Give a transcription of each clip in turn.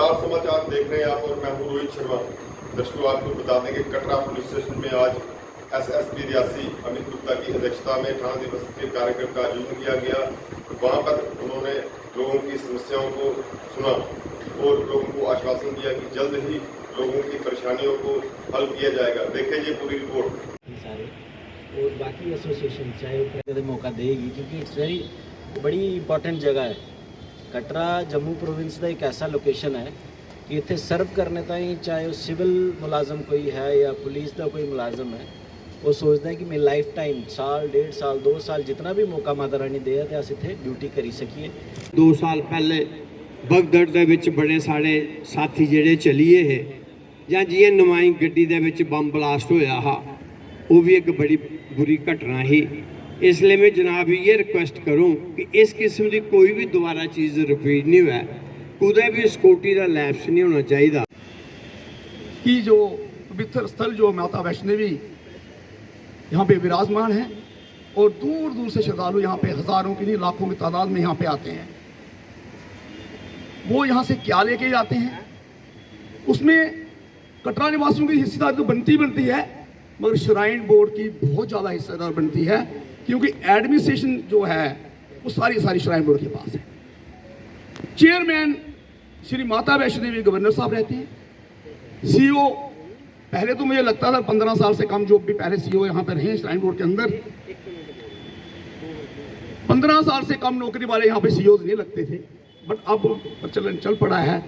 Star समाचार देख रहे हैं आप और मैं हूं रोहित शर्मा। दर्शकों, आपको बता दें कि कटरा पुलिस स्टेशन में आज एसएसपी रियासी अमित गुप्ता की अध्यक्षता में थाना दिवस के कार्यक्रम का आयोजन किया गया। वहां पर उन्होंने लोगों की समस्याओं को सुना और लोगों को आश्वासन दिया कि जल्द ही लोगों की परेशानियों को हल किया जाएगा। देखिए ये पूरी रिपोर्ट। और बाकी एसोसिएशन चाहे मौका देगी, क्योंकि इट्स वेरी बड़ी इंपॉर्टेंट जगह है। कटरा जम्मू प्रोविंस का एक ऐसा लोकेशन है कि इतने सर्व करने ताई चाहे सिविल मुलाजम कोई है या पुलिस का कोई मुलाजम है, वो सोचता है कि मैं लाइफ टाइम साल 1.5 साल 2 साल जितना भी मौका माता रानी दे तो अस इतने ड्यूटी करी सकीए। 2 साल पहले बगदड़ दे विच बड़े साढ़े साथी जेडे चलिए है या जियां नवाई गड्डी दे विच बम ब्लास्ट होया हा, वो भी एक बड़ी बुरी घटना ही। इसलिए मैं जनाब ये रिक्वेस्ट करूँ कि इस किस्म की कोई भी दोबारा चीज़ रिपीट नहीं हुआ, कुदै भी सिक्योरिटी का लैप्स नहीं होना चाहिए। कि जो पवित्र स्थल जो माता वैष्णवी यहाँ पे विराजमान है और दूर दूर से श्रद्धालु यहाँ पे हजारों की नहीं लाखों की तादाद में यहाँ पे आते हैं। वो यहाँ से क्या लेके जाते हैं, उसमें कटरा निवासियों की हिस्सेदारी तो बनती है, मगर श्राइन बोर्ड की बहुत ज़्यादा हिस्सेदार बनती है, क्योंकि एडमिनिस्ट्रेशन जो है वो सारी श्राइन बोर्ड के पास है। चेयरमैन श्री माता वैष्णो देवी गवर्नर साहब रहते हैं। सीईओ पहले तो मुझे लगता था 15 साल से कम जो भी पहले सीईओ यहाँ पर रहे श्राइन बोर्ड के अंदर, 15 साल से कम नौकरी वाले यहाँ पे सीईओ नहीं लगते थे, बट अब प्रचलन चल पड़ा है।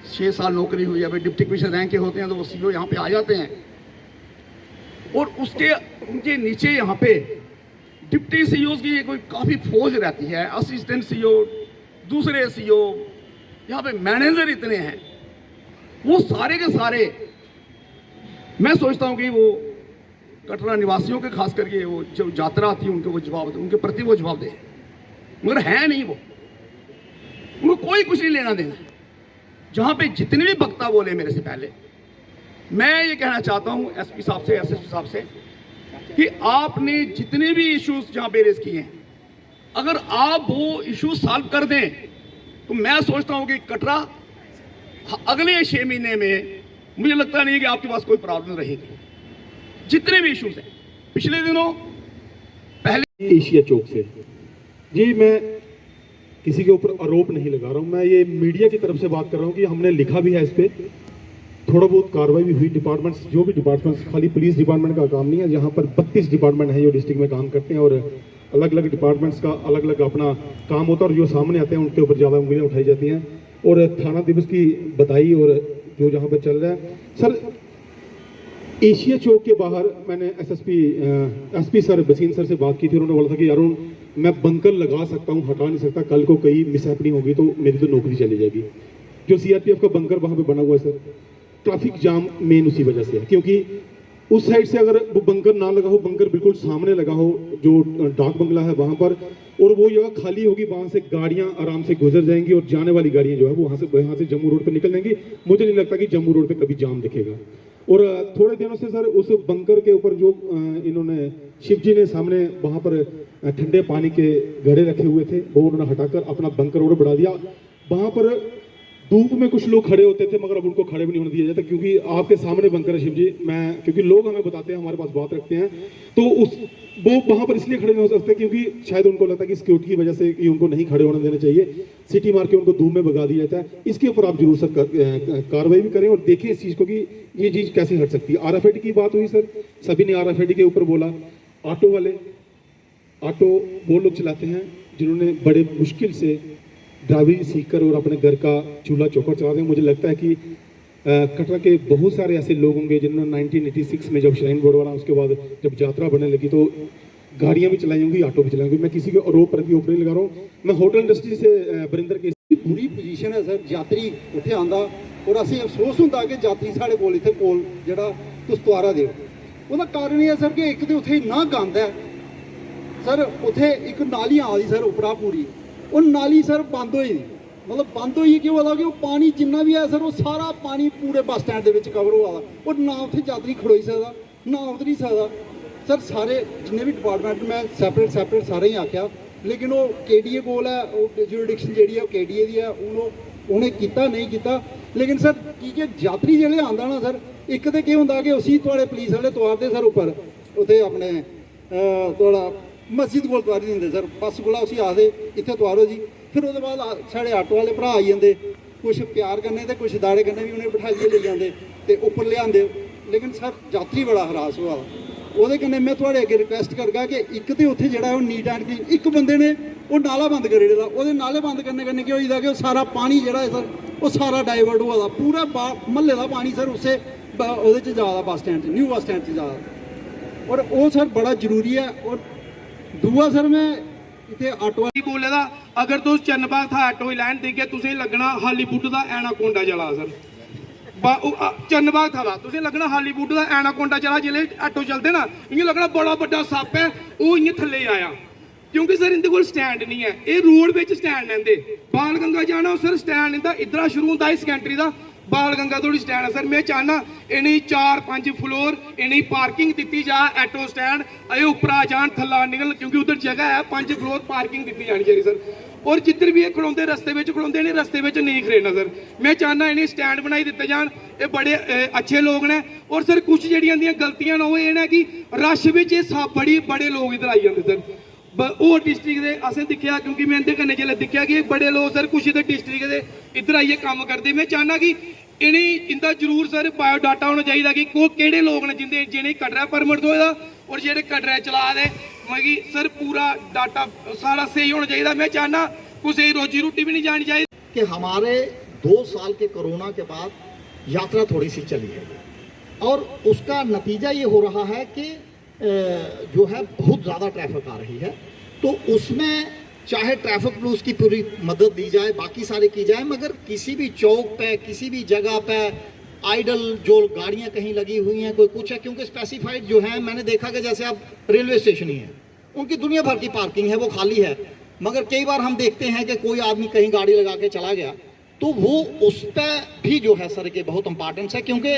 6 साल नौकरी हुई, अभी डिप्टी कमिश्नर रैंक के होते हैं तो वो सीईओ यहाँ पे आ जाते हैं, और उनके नीचे यहाँ पे डिप्टी सीईओ की कोई काफ़ी फौज रहती है, असिस्टेंट सीईओ, दूसरे सीईओ, यहाँ पे मैनेजर इतने हैं। वो सारे के सारे मैं सोचता हूँ कि वो कटरा निवासियों के खास करके वो जो यात्रा आती है उनको वो जवाब दे, उनके प्रति वो जवाब दे, मगर है नहीं, वो उनको कोई कुछ नहीं लेना देना। जहाँ पे जितने भी वक्ता बोले मेरे से पहले, मैं ये कहना चाहता हूँ एसपी साहब से, एसएसपी साहब से, कि आपने जितने भी इश्यूज जहाँ पे रेज किए हैं, अगर आप वो इश्यूज सॉल्व कर दें तो मैं सोचता हूँ कि कटरा अगले 6 महीने में मुझे लगता नहीं है कि आपके पास कोई प्रॉब्लम रहेगी। जितने भी इश्यूज हैं, पिछले दिनों पहले एशिया चौक से जी, मैं किसी के ऊपर आरोप नहीं लगा रहा हूँ, मैं ये मीडिया की तरफ से बात कर रहा हूँ कि हमने लिखा भी है इस पर, थोड़ा बहुत कार्रवाई भी हुई। डिपार्टमेंट्स, जो भी डिपार्टमेंट्स, खाली पुलिस डिपार्टमेंट का काम नहीं है, यहाँ पर 32 डिपार्टमेंट है जो डिस्ट्रिक्ट में काम करते हैं, और अलग अलग डिपार्टमेंट्स का अलग अलग अपना काम होता है, और जो सामने आते हैं उनके ऊपर ज़्यादा उंगलियाँ उठाई जाती हैं। और थाना दिवस की बधाई और जो जहाँ पर चल रहा है सर, एशिया चौक के बाहर मैंने एसपी सर बसीन सर से बात की थी, उन्होंने बोला था कि अरुण मैं बंकर लगा सकता हूँ, हटा नहीं सकता, कल को कहीं मिसहैपनिंग होगी तो मेरी तो नौकरी चली जाएगी। जो सीआरपीएफ का बंकर वहाँ पे बना हुआ है सर, ट्रैफिक जाम मेन उसी वजह से है, क्योंकि उस साइड से अगर वो बंकर ना लगा हो, बंकर बिल्कुल सामने लगा हो जो डाक बंगला है वहाँ पर, और वो जगह खाली होगी, वहाँ से गाड़ियाँ आराम से गुजर जाएंगी और जाने वाली गाड़ियाँ जो है वो वहाँ से जम्मू रोड पर निकल जाएंगी। मुझे नहीं लगता कि जम्मू रोड पर कभी जाम दिखेगा। और थोड़े दिनों से सर उस बंकर के ऊपर जो इन्होंने शिव जी ने सामने वहाँ पर ठंडे पानी के घड़े रखे हुए थे, वो उन्होंने हटाकर अपना बंकर और बढ़ा दिया। वहाँ पर धूप में कुछ लोग खड़े होते थे, मगर अब उनको खड़े भी नहीं होने दिया जाता, क्योंकि आपके सामने बंकर है शिव जी। मैं क्योंकि लोग हमें बताते हैं, हमारे पास बात रखते हैं, तो वो वहाँ पर इसलिए खड़े नहीं हो सकते क्योंकि शायद उनको लगता है कि सिक्योरिटी की वजह से कि उनको नहीं खड़े होने देना चाहिए, सिटी मार के उनको धूप में भगा दिया जाता है। इसके ऊपर आप जरूर सर कार्रवाई भी करें और देखें इस चीज़ को कि ये चीज़ कैसे हट सकती है। RFID की बात हुई सर, सभी ने RFID के ऊपर बोला। ऑटो वाले, ऑटो वो लोग चलाते हैं जिन्होंने बड़े मुश्किल से ड्राइविंग सीखकर और अपने घर का चूल्हा चौखट चलाते हैं। मुझे लगता है कि कटरा के बहुत सारे ऐसे लोग होंगे जिन्होंने 1986 में जब श्राइन बोर्ड बना, उसके बाद जब यात्रा बनने लगी तो गाड़ियाँ भी चलाई होंगी, ऑटो भी चलाई होंगी। मैं किसी के आरोप प्रति ऊपर नहीं लगा रहा हूँ। मैं होटल इंडस्ट्री से बरिंदर के बुरी पोजीशन है सर, यात्री उत्थे आंदा और असीं अफसोस होंदा कि यात्री साढ़े कोल इत्थे कोल जिहड़ा तुस्तवारा दे, ਉਹਦਾ कारण यह है सर कि एक तो उत्थे इन्ना गंद है सर, उत्थे एक नाली आ रही सर उपरा पूरी, और नाली सर बंद होई, मतलब बंद होई क्यों वाला कि पानी जिन्ना भी है सर वो सारा पानी पूरे बस स्टैंड के कवर हुआ दा, और ना उत्थे यात्री खड़ोई सकदा ना उतरी सकदा सर। सारे जिन्ने भी डिपार्टमेंट मैं सैपरेट सारे ही आख्या, लेकिन वो KDA कोल है, वो जुरिडिक्शन जी है KDA की है, हूँ ਉਹਨੇ ਕੀਤਾ ਨਹੀਂ ਕੀਤਾ ਲੇਕਿਨ ਸਰ ਕੀ ਕਿ ਯਾਤਰੀ ਜਿਹੜੇ ਆਉਂਦਾ ਨਾ ਸਰ ਇੱਕ ਤੇ ਕੀ ਹੁੰਦਾ ਕਿ ਅਸੀਂ ਤੁਹਾਡੇ ਪੁਲਿਸ ਵਾਲੇ ਤਵਾਰਦੇ ਸਰ ਉੱਪਰ ਉੱਥੇ ਆਪਣੇ ਤੁਹਾਡਾ ਮਸਜਿਦ ਕੋਲ ਤਵਾਰ ਦਿੰਦੇ ਸਰ ਬੱਸ ਕੋਲ ਅਸੀਂ ਆਖਦੇ ਇੱਥੇ ਤਵਾਰੋ ਜੀ ਫਿਰ ਉਹਦੇ ਬਾਅਦ ਸਾਡੇ ਆਟੋ ਵਾਲੇ ਭਰਾ ਆਈ ਜਾਂਦੇ ਕੁਛ ਪਿਆਰ ਕਰਨੇ ਤੇ ਕੁਛ ਦਾੜੇ ਕਰਨੇ ਵੀ ਉਹਨੇ ਬਿਠਾਈਏ ਲਈ ਜਾਂਦੇ ਤੇ ਉੱਪਰ ਲਿਆਂਦੇ ਲੇਕਿਨ ਸਰ ਯਾਤਰੀ ਬੜਾ ਹਰਾਸ ਹੋਇਆ ਉਹਦੇ ਕਨੇ ਮੈਂ ਤੁਹਾਡੇ ਅੱਗੇ ਰਿਕੁਐਸਟ ਕਰਗਾ ਕਿ ਇੱਕ ਤੇ ਉੱਥੇ ਜਿਹੜਾ ਉਹ ਨੀਟ ਐਂਡ ਕਲੀਨ ਇੱਕ ਬੰਦੇ ਨੇ ਉਹ ਨਾਲਾ ਬੰਦ ਕਰੇ ਜਿਹੜਾ ਉਹਦੇ ਨਾਲੇ ਬੰਦ ਕਰਨੇ ਕੀ ਹੋਈਦਾ ਕਿ ਉਹ ਸਾਰਾ ਪਾਣੀ ਜਿਹੜਾ ਹੈ ਸਰ ਉਹ ਸਾਰਾ ਡਾਈਵਰਟ ਹੋਇਆ ਪੂਰਾ ਮਹੱਲੇ ਦਾ ਪਾਣੀ ਸਰ ਉਸੇ ਉਹਦੇ 'ਚ ਜ਼ਿਆਦਾ ਬੱਸ ਸਟੈਂਡ 'ਚ ਨਿਊ ਬੱਸ ਸਟੈਂਡ 'ਚ ਜ਼ਿਆਦਾ ਔਰ ਉਹ ਸਰ ਬੜਾ ਜ਼ਰੂਰੀ ਹੈ ਔਰ ਦੂਆ ਸਰ ਮੈਂ ਇੱਥੇ ਆਟੋ बोले था अगर तुस चन्नबाग था ऑटो ही लैन देखे तुसें लगना हॉलीवुड का एनाकोंडा चला सर चन्नबाग था तुसें लगना हॉलीवुड का एनाकोंडा चला जिले ऑटो चलते ना इ'यां लगना बड़ा बड़ा सप्प है वो इ'यां थल्ले आया क्योंकि सर इंदे कोल स्टैंड नहीं है ये रोड बिच स्टैंड लैंदे बाल गंगा जाना सर स्टैंड इंदा इधरा शुरू होंदा इस कंट्री दा बाल गंगा थोड़ी स्टैंड है सर मैं चाहना इन्हें 4-5 फ्लोर इन्हें पार्किंग दी जा ऑटो स्टैंड अये उपरा जान थल्ला निकल क्योंकि उधर जगह है 5 फ्लोर पार्किंग दी जानी चाहिए सर और जिधर भी ये खड़ोंदे रस्ते में खड़ोंदे ने रस्ते में नहीं खड़ेना सर मैं चाहना इन्हें स्टैंड बनाई दिते जान ये बड़े अच्छे लोग ने और सर कुछ जड़ियां गलतियां न वो ये कि रश बिच बड़े लोग इधर आई जाते सर और डिस्ट्रिक्ट दे असें दिक्खिया क्योंकि मैं इंदे कन्नै जेल्लै दिक्खिया कि बड़े लोग सर कुछ इधर डिस्ट्रिक्ट दे इधर आइए काम करते मैं चाहना कि इन्हें इंदा जरूर सर बायोडाटा होना चाहिए कि केड़े लोग ने जिंदे जिन्हें कटरा परमिट होए दा और जेह्ड़े कटरा चला दे मतलब सर पूरा डाटा सारा सही होना चाहिए मैं चाहना कुछ रोजी रोटी भी नहीं जानी चाहिए कि हमारे 2 साल के कोरोना के बाद यात्रा थोड़ी सी चली है और उसका नतीजा ये हो रहा है कि जो है बहुत ज़्यादा ट्रैफिक आ रही है तो उसमें चाहे ट्रैफिक पुलिस की पूरी मदद दी जाए बाकी सारे की जाए मगर किसी भी चौक पे किसी भी जगह पे आइडल जो गाड़ियां कहीं लगी हुई हैं कोई कुछ है क्योंकि स्पेसिफाइड जो है मैंने देखा कि जैसे अब रेलवे स्टेशन ही है उनकी दुनिया भर की पार्किंग है वो खाली है मगर कई बार हम देखते हैं कि कोई आदमी कहीं गाड़ी लगा के चला गया तो वो उस पर भी जो है सर के बहुत इंपॉर्टेंस है क्योंकि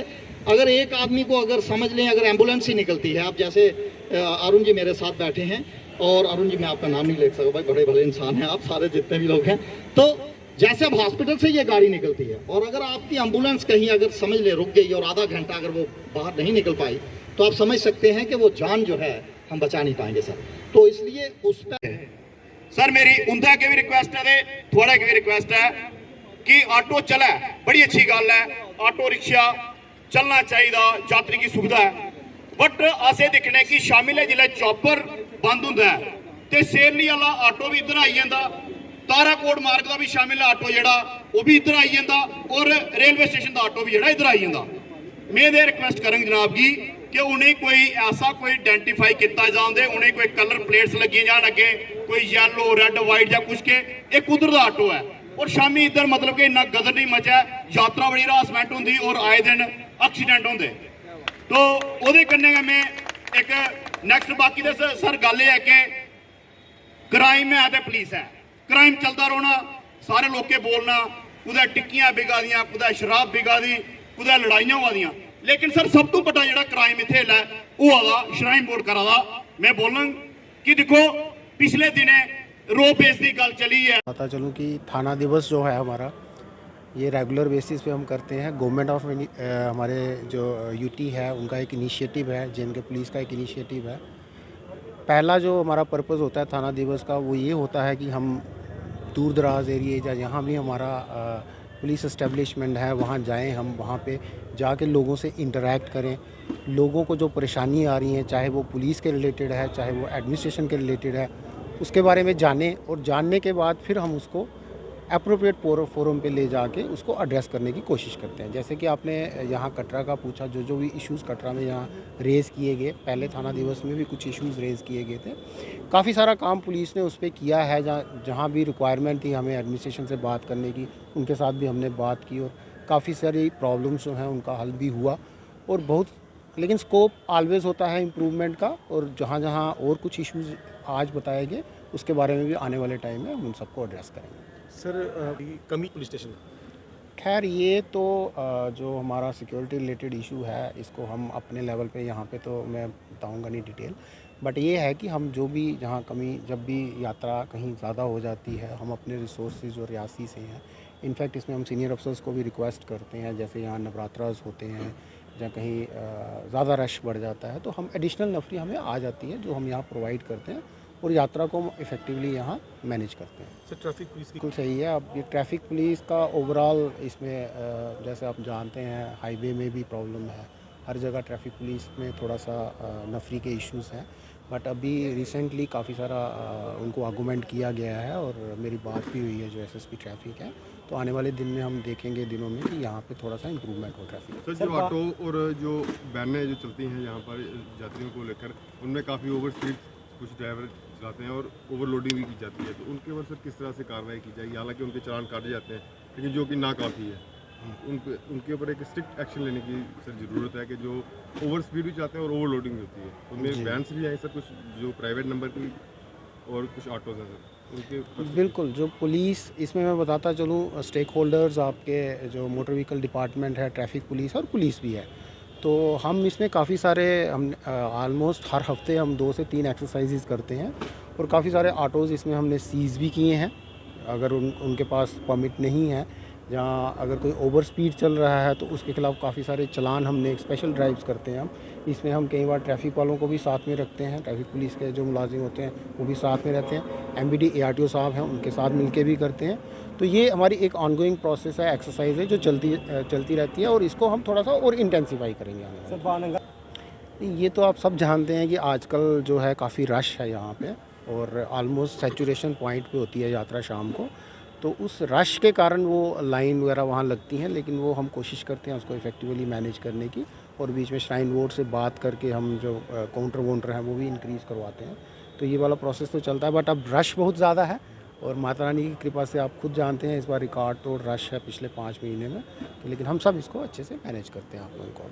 अगर एक आदमी को अगर समझ लें अगर एम्बुलेंस ही निकलती है आप जैसे अरुण जी मेरे साथ बैठे हैं और अरुण जी मैं आपका नाम नहीं ले सकता भाई बड़े भले इंसान हैं आप सारे जितने भी लोग हैं तो जैसे अब हॉस्पिटल से ये गाड़ी निकलती है और अगर आपकी एम्बुलेंस कहीं अगर समझ ले रुक गई और आधा घंटा अगर वो बाहर नहीं निकल पाई तो आप समझ सकते हैं कि वो जान जो है हम बचा नहीं पाएंगे सर तो इसलिए उस पर सर मेरी उनका अगे भी रिक्वेस्ट है थोड़ा अगे भी रिक्वेस्ट है कि ऑटो चले बड़ी अच्छी गल है ऑटो रिक्शा चलना चाहिए यात्री की सुविधा है बट असें दिक्खने कि शामिल है जिसले चॉपर बंद होंदा है तो सेरली वाला ऑटो भी इधर आई जाता ताराकोट मार्ग का भी शामिल है ऑटो जोड़ा वो भी इधर आई जाता और रेलवे स्टेशन का ऑटो भी जोड़ा इधर आई जाता मैं ये रिक्वेस्ट करूँगी जनाब जी कि उन्हें कोई ऐसा कोई आइडेंटिफाई किया जाए उन्हें कोई कलर प्लेट्स लगी जान अगे कोई येलो रेड वाइट या कुछ के एक उधर का ऑटो है और शामी इधर मतलब कि इन्ना गदर नहीं मचा यात्रा बड़ी हरासमेंट होंगी और आए दिन एक्सीडेंट होंगे तो वो कन्नै मैं एक नैक्सट बाकी दे सर गल है कि क्राइम है तो पुलिस है क्राइम चलता रौना सारे लोग बोलना कुदै टिक्कियां बिका दियां कुदै शराब बिका दी कुदै लड़ाइयां होआ दियां लेकिन सर सब तो बड़ा जो क्राइम इत्थे है वो आदा श्राइन बोर्ड करा दा मैं बोलां कि देखो पिछले दिने रो बेस की गल चली है पता चलूँ कि थाना दिवस जो है हमारा ये रेगुलर बेसिस पे हम करते हैं गवर्नमेंट ऑफ हमारे जो यूटी है उनका एक इनिशिएटिव है जे पुलिस का एक इनिशिएटिव है पहला जो हमारा पर्पस होता है थाना दिवस का वो ये होता है कि हम दूर दराज एरिए या जहाँ भी हमारा पुलिस इस्टेब्लिशमेंट है वहाँ जाएं हम वहाँ पे जाके लोगों से इंटरेक्ट करें लोगों को जो परेशानी आ रही है चाहे वो पुलिस के रिलेटेड है चाहे वो एडमिनिस्ट्रेशन के रिलेटेड है उसके बारे में जानें और जानने के बाद फिर हम उसको अप्रोप्रिएट फोरम पे ले जाके उसको एड्रेस करने की कोशिश करते हैं। जैसे कि आपने यहाँ कटरा का पूछा जो भी इश्यूज़ कटरा में यहाँ रेज़ किए गए पहले थाना दिवस में भी कुछ इश्यूज़ रेज़ किए गए थे काफ़ी सारा काम पुलिस ने उस पर किया है जहाँ भी रिक्वायरमेंट थी हमें एडमिनिस्ट्रेशन से बात करने की उनके साथ भी हमने बात की और काफ़ी सारी प्रॉब्लम्स जो हैं उनका हल भी हुआ और बहुत लेकिन स्कोप ऑलवेज़ होता है इम्प्रूवमेंट का और जहाँ जहाँ और कुछ इश्यूज़ आज बताए गए उसके बारे में भी आने वाले टाइम में हम उन सबको एड्रेस करेंगे। सर कमी पुलिस स्टेशन खैर ये तो जो हमारा सिक्योरिटी रिलेटेड इशू है इसको हम अपने लेवल पे यहाँ पे तो मैं बताऊँगा नहीं डिटेल बट ये है कि हम जो भी जहाँ कमी जब भी यात्रा कहीं ज़्यादा हो जाती है हम अपने रिसोर्सेज और रियासी से हैं इनफैक्ट इसमें हम सीनियर अफसर्स को भी रिक्वेस्ट करते हैं, जैसे यहाँ नवरात्रास होते हैं या कहीं ज़्यादा रश बढ़ जाता है तो हम एडिशनल नफरी हमें आ जाती है जो हम यहाँ प्रोवाइड करते हैं और यात्रा को हम इफ़ेक्टिवली यहाँ मैनेज करते हैं। सर ट्रैफिक पुलिस की बिल्कुल सही है। अब ये ट्रैफिक पुलिस का ओवरऑल इसमें जैसे आप जानते हैं हाईवे में भी प्रॉब्लम है, हर जगह ट्रैफिक पुलिस में थोड़ा सा नफरी के इश्यूज़ हैं, बट अभी रिसेंटली काफ़ी सारा उनको आर्गूमेंट किया गया है और मेरी बात भी हुई है जो एसएसपी ट्रैफिक है, तो आने वाले दिन में हम देखेंगे दिनों में कि यहाँ पे थोड़ा सा इम्प्रूवमेंट हो ट्रैफिक। सर जो ऑटो और जो वैनें जो चलती हैं यहाँ पर यात्रियों को लेकर, उनमें काफ़ी ओवर स्पीड कुछ ड्राइवर चलाते हैं और ओवरलोडिंग भी की जाती है, तो उनके ऊपर सर किस तरह से कार्रवाई की जाएगी? हालांकि उनके चालान काटे जाते हैं लेकिन जो कि नाकाफ़ी है, उनके ऊपर एक स्ट्रिक्ट एक्शन लेने की सर ज़रूरत है कि जो ओवर स्पीड भी चाहते हैं और ओवरलोडिंग भी होती है। उनमें वैन्स भी हैं सर, कुछ जो प्राइवेट नंबर की और कुछ ऑटोज़ हैं सर, उनके बिल्कुल जो पुलिस इसमें मैं बताता चलूँ, स्टेक होल्डर्स आपके जो मोटर व्हीकल डिपार्टमेंट है, ट्रैफिक पुलिस और पुलिस भी है, तो हम इसमें काफ़ी सारे हम ऑलमोस्ट हर हफ्ते हम 2 से 3 एक्सरसाइजेज करते हैं और काफ़ी सारे ऑटोज़ इसमें हमने सीज़ भी किए हैं अगर उनके पास परमिट नहीं है, जहाँ अगर कोई ओवर स्पीड चल रहा है तो उसके खिलाफ काफ़ी सारे चलान हमने स्पेशल ड्राइव्स करते हैं हम। इसमें हम कई बार ट्रैफिक वालों को भी साथ में रखते हैं, ट्रैफिक पुलिस के जो मुलाजिम होते हैं वो भी साथ में रहते हैं, एमबीडी ARTO साहब हैं उनके साथ मिलके भी करते हैं। तो ये हमारी एक ऑनगोइंग प्रोसेस है, एक्सरसाइज है जो चलती रहती है और इसको हम थोड़ा सा और इंटेंसीफाई करेंगे। ये तो आप सब जानते हैं कि आजकल जो है काफ़ी रश है यहाँ पे और ऑलमोस्ट सैचुरेशन पॉइंट पे होती है यात्रा शाम को, तो उस रश के कारण वो लाइन वगैरह वहाँ लगती हैं, लेकिन वो हम कोशिश करते हैं उसको इफ़ेक्टिवली मैनेज करने की और बीच में श्राइन बोर्ड से बात करके हम जो काउंटर हैं वो भी इंक्रीज़ करवाते हैं। तो ये वाला प्रोसेस तो चलता है, बट अब रश बहुत ज़्यादा है और माता रानी की कृपा से आप खुद जानते हैं इस बार रिकॉर्ड तोड़ रश है पिछले 5 महीने में, तो लेकिन हम सब इसको अच्छे से मैनेज करते हैं आप लोगों को।